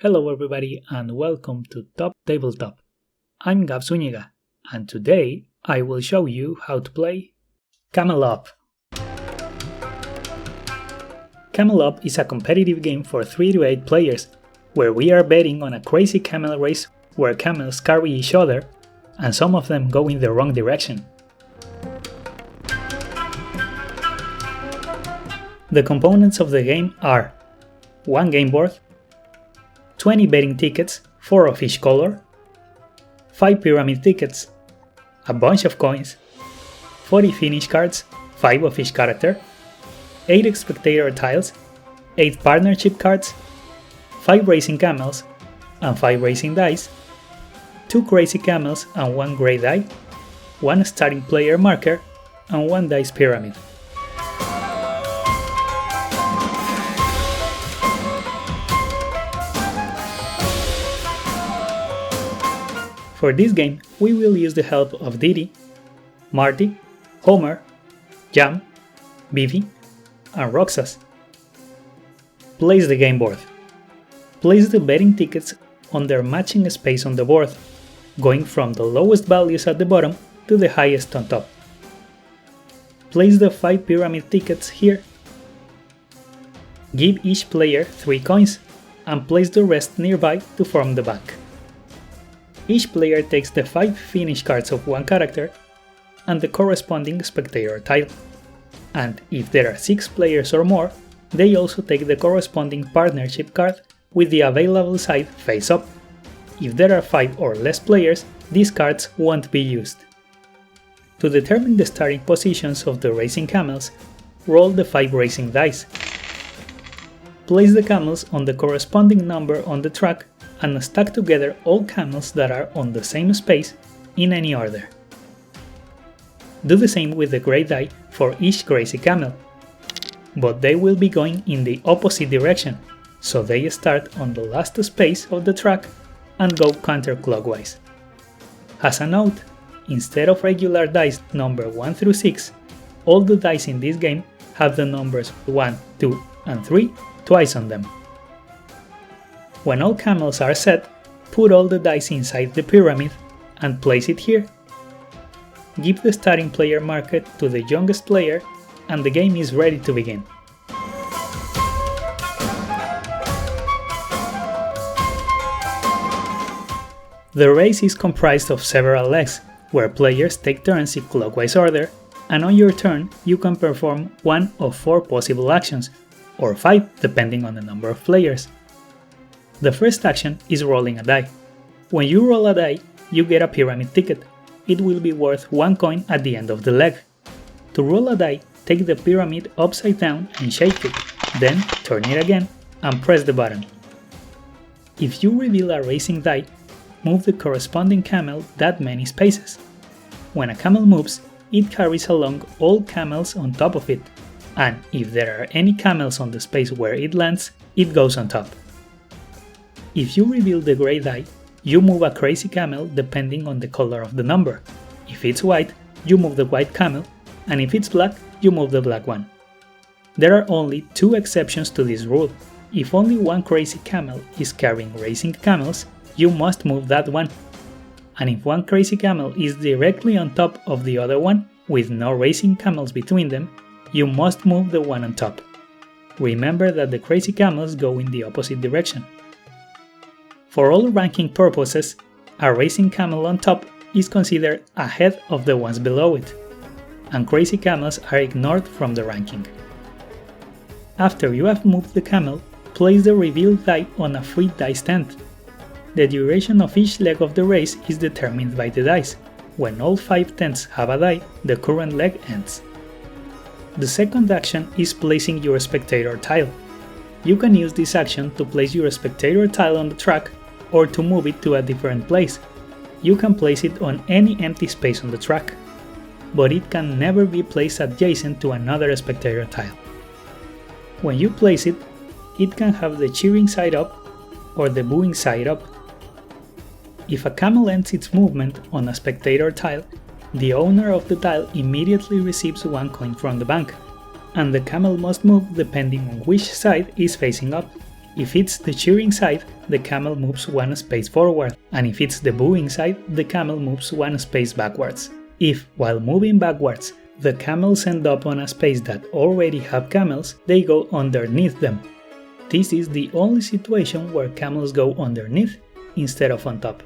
Hello everybody and welcome to Top Tabletop. I'm Gab Zúñiga and today I will show you how to play Camel Up. Camel Up is a competitive game for 3 to 8 players where we are betting on a crazy camel race where camels carry each other and some of them go in the wrong direction. The components of the game are 1 game board, 20 betting tickets, 4 of each color, 5 pyramid tickets, a bunch of coins, 40 finish cards, 5 of each character, 8 spectator tiles, 8 partnership cards, 5 racing camels and 5 racing dice, 2 crazy camels and 1 grey die, 1 starting player marker and 1 dice pyramid. For this game, we will use the help of Didi, Marty, Homer, Jam, Vivi, and Roxas. Place the game board. Place the betting tickets on their matching space on the board, going from the lowest values at the bottom to the highest on top. Place the 5 pyramid tickets here. Give each player 3 coins, and place the rest nearby to form the bank. Each player takes the 5 finish cards of one character and the corresponding spectator tile, and if there are 6 players or more, they also take the corresponding partnership card with the available side face up. If there are 5 or less players, these cards won't be used. To determine the starting positions of the racing camels, roll the 5 racing dice. Place the camels on the corresponding number on the track and stack together all camels that are on the same space in any order. Do the same with the grey die for each crazy camel, but they will be going in the opposite direction, so they start on the last space of the track and go counterclockwise. As a note, instead of regular dice number 1 through 6, all the dice in this game have the numbers 1, 2, and 3 twice on them. When all camels are set, put all the dice inside the pyramid and place it here. Give the starting player marker to the youngest player and the game is ready to begin. The race is comprised of several legs, where players take turns in clockwise order, and on your turn you can perform 1 of 4 possible actions, or 5 depending on the number of players. The first action is rolling a die. When you roll a die, you get a pyramid ticket. It will be worth 1 coin at the end of the leg. To roll a die, take the pyramid upside down and shake it, then turn it again and press the button. If you reveal a racing die, move the corresponding camel that many spaces. When a camel moves, it carries along all camels on top of it, and if there are any camels on the space where it lands, it goes on top. If you reveal the grey die, you move a crazy camel depending on the color of the number. If it's white, you move the white camel, and if it's black, you move the black one. There are only 2 exceptions to this rule. If only one crazy camel is carrying racing camels, you must move that one. And if one crazy camel is directly on top of the other one, with no racing camels between them, you must move the one on top. Remember that the crazy camels go in the opposite direction. For all ranking purposes, a racing camel on top is considered ahead of the ones below it, and crazy camels are ignored from the ranking. After you have moved the camel, place the revealed die on a free dice tent. The duration of each leg of the race is determined by the dice. When all 5 tents have a die, the current leg ends. The second action is placing your spectator tile. You can use this action to place your spectator tile on the track or to move it to a different place. You can place it on any empty space on the track, but it can never be placed adjacent to another spectator tile. When you place it, it can have the cheering side up or the booing side up. If a camel ends its movement on a spectator tile, the owner of the tile immediately receives 1 coin from the bank, and the camel must move depending on which side is facing up. If it's the cheering side, the camel moves one space forward, and if it's the booing side, the camel moves one space backwards. If, while moving backwards, the camels end up on a space that already have camels, they go underneath them. This is the only situation where camels go underneath instead of on top.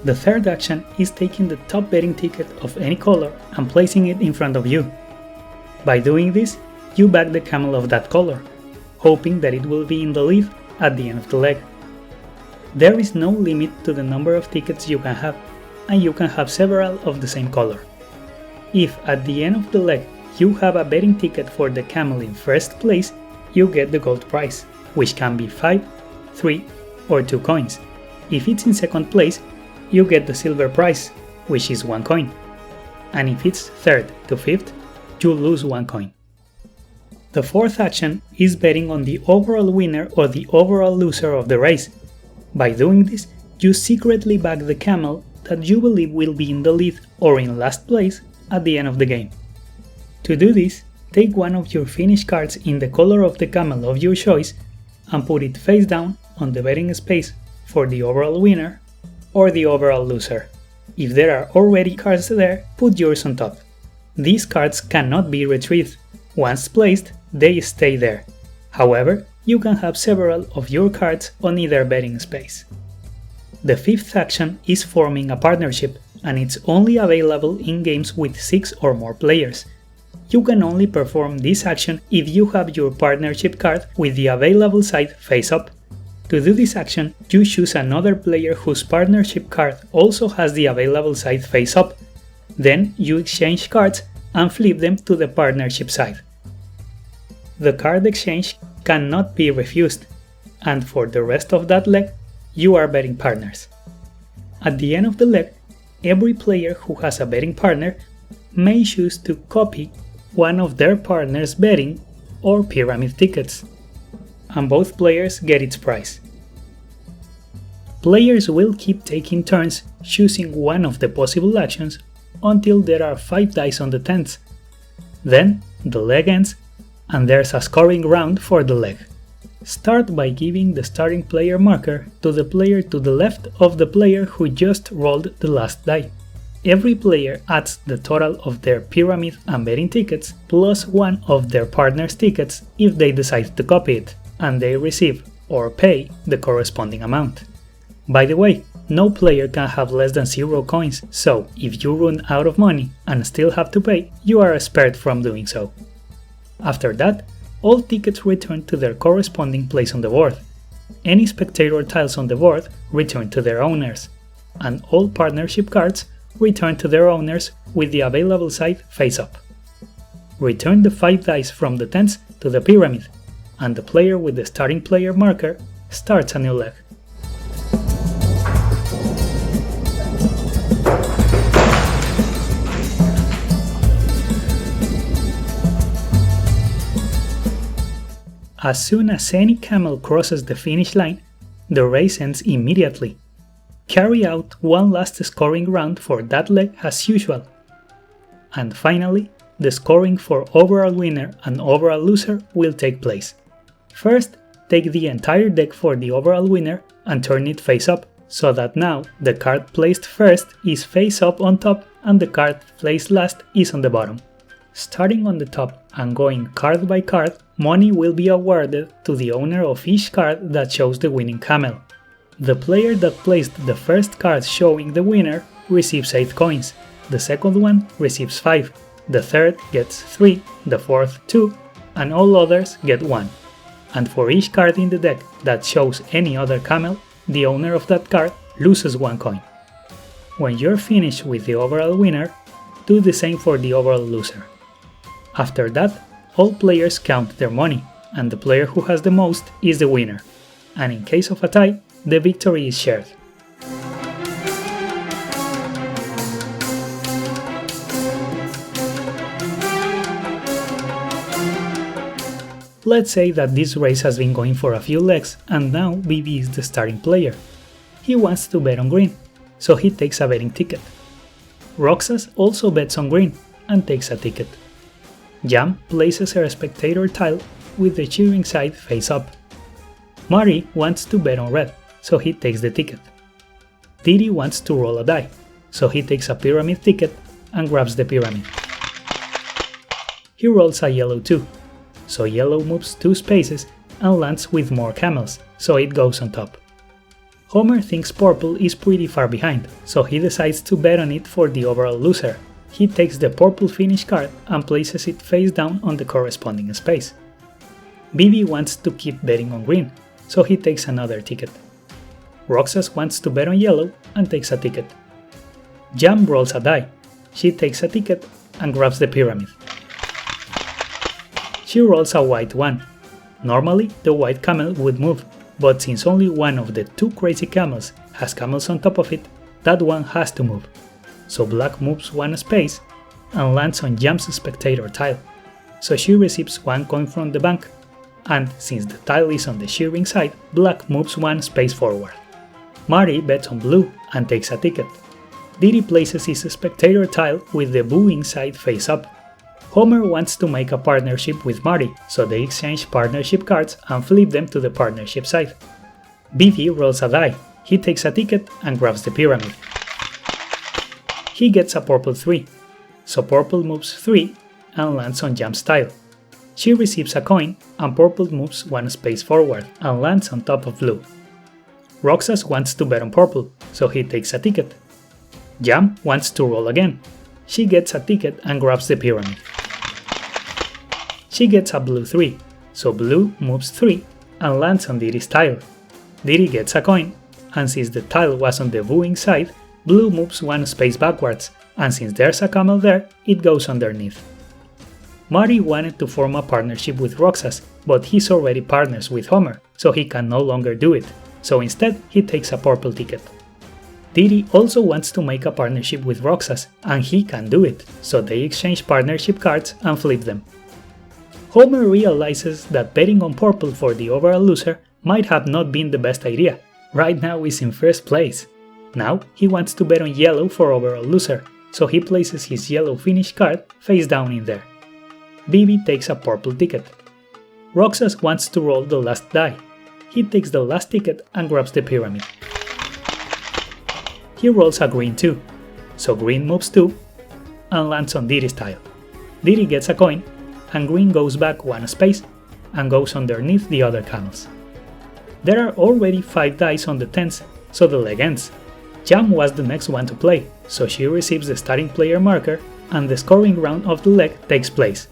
The third action is taking the top betting ticket of any color and placing it in front of you. By doing this, you back the camel of that color, hoping that it will be in the lead at the end of the leg. There is no limit to the number of tickets you can have, and you can have several of the same color. If at the end of the leg you have a betting ticket for the camel in first place, you get the gold prize, which can be 5, 3, or 2 coins. If it's in second place, you get the silver prize, which is 1 coin. And if it's third to fifth, you lose 1 coin. The fourth action is betting on the overall winner or the overall loser of the race. By doing this, you secretly back the camel that you believe will be in the lead or in last place at the end of the game. To do this, take one of your finish cards in the color of the camel of your choice and put it face down on the betting space for the overall winner or the overall loser. If there are already cards there, put yours on top. These cards cannot be retrieved. Once placed, they stay there. However, you can have several of your cards on either betting space. The fifth action is forming a partnership, and it's only available in games with 6 or more players. You can only perform this action if you have your partnership card with the available side face up. To do this action, you choose another player whose partnership card also has the available side face up. Then you exchange cards and flip them to the partnership side. The card exchange cannot be refused, and for the rest of that leg, you are betting partners. At the end of the leg, every player who has a betting partner may choose to copy one of their partner's betting or pyramid tickets, and both players get its prize. Players will keep taking turns choosing one of the possible actions until there are 5 dice on the tents. Then the leg ends and there's a scoring round for the leg. Start by giving the starting player marker to the player to the left of the player who just rolled the last die. Every player adds the total of their pyramid and betting tickets plus one of their partner's tickets if they decide to copy it, and they receive or pay the corresponding amount. By the way, no player can have less than 0 coins, so if you run out of money and still have to pay, you are spared from doing so. After that, all tickets return to their corresponding place on the board. Any spectator tiles on the board return to their owners, and all partnership cards return to their owners with the available side face up. Return the 5 dice from the tents to the pyramid, and the player with the starting player marker starts a new leg. As soon as any camel crosses the finish line, the race ends immediately. Carry out one last scoring round for that leg as usual. And finally, the scoring for overall winner and overall loser will take place. First, take the entire deck for the overall winner and turn it face up, so that now the card placed first is face up on top and the card placed last is on the bottom. Starting on the top and going card by card, money will be awarded to the owner of each card that shows the winning camel. The player that placed the first card showing the winner receives 8 coins, the second one receives 5, the third gets 3, the fourth 2, and all others get 1. And for each card in the deck that shows any other camel, the owner of that card loses 1 coin. When you're finished with the overall winner, do the same for the overall loser. After that, all players count their money, and the player who has the most is the winner, and in case of a tie, the victory is shared. Let's say that this race has been going for a few legs and now BB is the starting player. He wants to bet on green, so he takes a betting ticket. Roxas also bets on green and takes a ticket. Jam places her spectator tile with the cheering side face up. Marty wants to bet on red, so he takes the ticket. Diddy wants to roll a die, so he takes a pyramid ticket and grabs the pyramid. He rolls a yellow 2, so yellow moves 2 spaces and lands with more camels, so it goes on top. Homer thinks purple is pretty far behind, so he decides to bet on it for the overall loser. He takes the purple finish card and places it face down on the corresponding space. Bibi wants to keep betting on green, so he takes another ticket. Roxas wants to bet on yellow and takes a ticket. Jam rolls a die. She takes a ticket and grabs the pyramid. She rolls a white 1. Normally, the white camel would move, but since only one of the 2 crazy camels has camels on top of it, that one has to move. So black moves 1 space and lands on Jam's spectator tile, so she receives 1 coin from the bank, and since the tile is on the shearing side, black moves 1 space forward. Marty bets on blue and takes a ticket. Diddy places his spectator tile with the booing side face up. Homer wants to make a partnership with Marty, so they exchange partnership cards and flip them to the partnership side. Bibi rolls a die. He takes a ticket and grabs the pyramid. He gets a purple 3, so purple moves 3 and lands on Jam's tile. She receives a coin and purple moves 1 space forward and lands on top of blue. Roxas wants to bet on purple, so he takes a ticket. Jam wants to roll again. She gets a ticket and grabs the pyramid. She gets a blue 3, so blue moves 3 and lands on Diddy's tile. Diddy gets a coin, and since the tile was on the booing side, blue moves 1 space backwards, and since there's a camel there, it goes underneath. Marty wanted to form a partnership with Roxas, but he's already partners with Homer, so he can no longer do it, so instead he takes a purple ticket. Diddy also wants to make a partnership with Roxas, and he can do it, so they exchange partnership cards and flip them. Homer realizes that betting on purple for the overall loser might have not been the best idea. Right now he's in first place. Now he wants to bet on yellow for overall loser, so he places his yellow finish card face down in there. Bibi takes a purple ticket. Roxas wants to roll the last die. He takes the last ticket and grabs the pyramid. He rolls a green 2, so green moves 2 and lands on Diddy's tile. Diddy gets a coin, and green goes back 1 space and goes underneath the other camels. There are already 5 dice on the 10s, so the leg ends. Jam was the next one to play, so she receives the starting player marker and the scoring round of the leg takes place.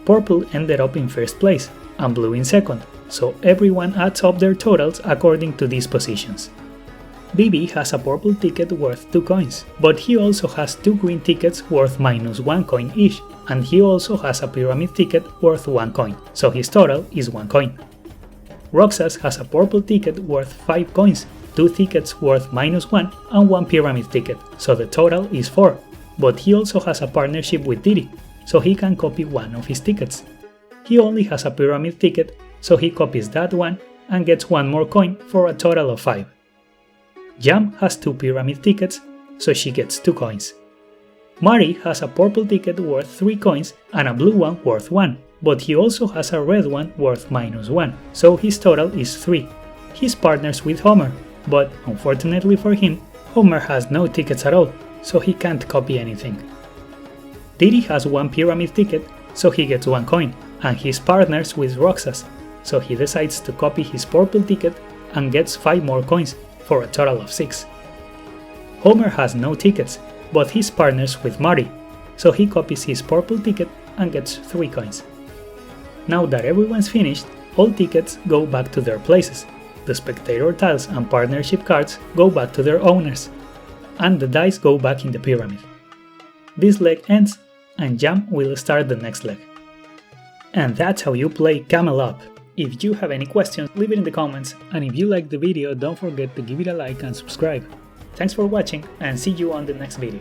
Purple ended up in first place and blue in second, so everyone adds up their totals according to these positions. Bibi has a purple ticket worth 2 coins, but he also has 2 green tickets worth -1 coin each, and he also has a pyramid ticket worth 1 coin, so his total is 1 coin. Roxas has a purple ticket worth 5 coins, 2 tickets worth -1 and 1 pyramid ticket, so the total is 4, but he also has a partnership with Diddy, so he can copy 1 of his tickets. He only has a pyramid ticket, so he copies that one and gets 1 more coin for a total of 5. Jam has 2 pyramid tickets, so she gets 2 coins. Marty has a purple ticket worth 3 coins and a blue one worth 1, but he also has a red one worth -1, so his total is 3. He's partners with Homer, but unfortunately for him, Homer has no tickets at all, so he can't copy anything. Diddy has 1 pyramid ticket, so he gets 1 coin, and he's partners with Roxas, so he decides to copy his purple ticket and gets 5 more coins, for a total of 6. Homer has no tickets, but he's partners with Marty, so he copies his purple ticket and gets 3 coins. Now that everyone's finished, all tickets go back to their places, the spectator tiles and partnership cards go back to their owners, and the dice go back in the pyramid. This leg ends, and Jam will start the next leg. And that's how you play Camel Up. If you have any questions, leave it in the comments, and if you liked the video, don't forget to give it a like and subscribe. Thanks for watching, and see you on the next video.